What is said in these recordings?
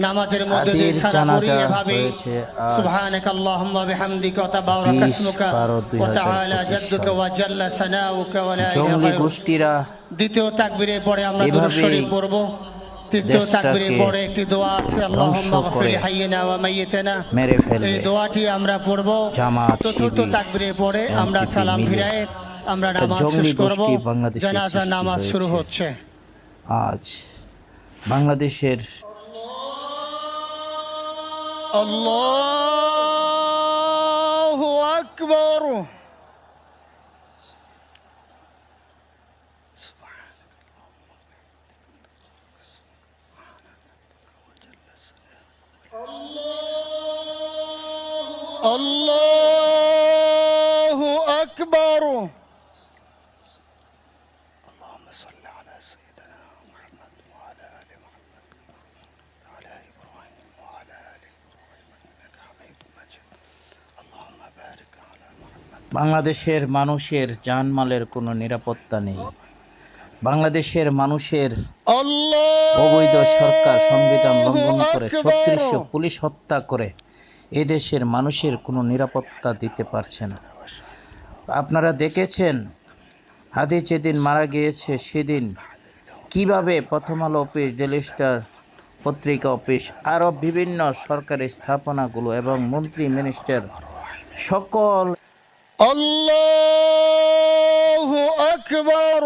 নামাজের মধ্যে দিয়ে সারা করি এভাবে সুবহানাকাল্লাহুম্মা বিহামদিকা ওয়া তাবারাকা ইসমুকা ওয়া তাআলা জাদ্দুকা ওয়া জাল্লা সানাউকা ওয়া লা ইলাহা ইল্লা গোষ্ঠীরা দ্বিতীয় তাকবীরের পরে আমরা দুরূদ শরীফ পড়ব। তৃতীয় তাকবীরের পরে একটি দোয়া আছে, আল্লাহুম্মা গফির লিহাইয়িনা ওয়া মাইয়িতিনা, এই দোয়াটি আমরা পড়ব। চতুর্থ তাকবীরের পরে আমরা সালাম ফিরায়ে আমরা নামাজ শেষ করব। জানাজার নামাজ শুরু হচ্ছে। আজ বাংলাদেশের আল্লাহু আকবার। আল্লাহু আকবার। বাংলাদেশের মানুষের জানমালের কোনো নিরাপত্তা নেই। বাংলাদেশের মানুষের অবৈধ সরকার সংবিধান লঙ্ঘন করে ৩৬০০ পুলিশ হত্যা করে এদেশের মানুষের কোনো নিরাপত্তা দিতে পারছে না। আপনারা দেখেছেন হাদি যেদিন মারা গিয়েছে সেদিন কিভাবে প্রথম আলো অফিস, ডেইলি স্টার পত্রিকা অফিস, আরও বিভিন্ন সরকারি স্থাপনাগুলো এবং মন্ত্রী মিনিস্টার সকল আল্লাহু আকবার।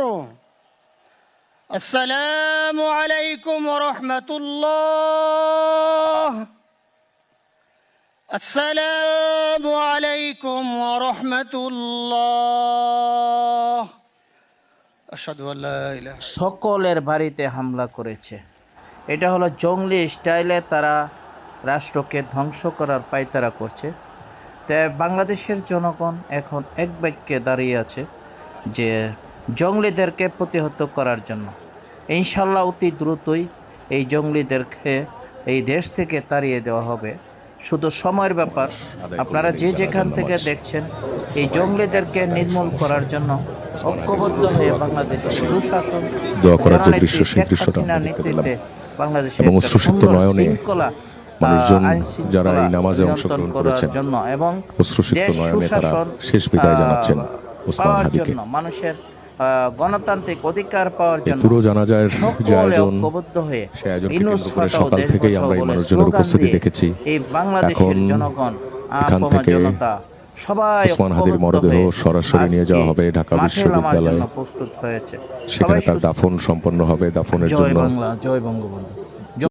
আসসালামু আলাইকুম ওয়া রাহমাতুল্লাহ। আসসালামু আলাইকুম ওয়া রাহমাতুল্লাহ। আশহাদু আল্লা ইলাহা। সকলের বাড়িতে হামলা করেছে। এটা হলো জঙ্গলি স্টাইলে তারা রাষ্ট্রকে ধ্বংস করার পায়তারা করছে। তাই বাংলাদেশের জনগণ এখন এক বাক্যে দাঁড়িয়ে আছে যে জঙ্গলিদেরকে প্রতিহত করার জন্য। ইনশাল্লাহ অতি দ্রুতই এই জঙ্গলিদেরকে এই দেশ থেকে তাড়িয়ে দেওয়া হবে, শুধু সময়ের ব্যাপার। আপনারা যে যেখান থেকে দেখছেন এই জঙ্গলিদেরকে নির্মূল করার জন্য ঐক্যবদ্ধ হয়ে বাংলাদেশের সুশাসন নেতৃত্বে বাংলাদেশের শৃঙ্খলা মানুষজন যারা এই নামাজে অংশগ্রহণ করেছেন এবং অশ্রুসিক্ত নয়নে তারা শেষ বিদায় জানাচ্ছেন ওসমান হাদিকে। মানুষের গণতান্ত্রিক অধিকার পাওয়ার জন্য পুরো জানাজার যে আয়োজন, হয়ে সেই আয়োজনকে কেন্দ্র করে সকাল থেকেই আমরা এই মানুষজনের উপস্থিতি দেখেছি। এই বাংলাদেশের জনগণ এখান থেকে সবাই ওসমান হাদির মরদেহ সরাসরি নিয়ে যাওয়া হবে ঢাকা বিশ্ববিদ্যালয়ে। প্রস্তুত হয়েছে, সেখানে তার দাফন সম্পন্ন হবে। দাফনের জন্য জয় বঙ্গবন্ধু।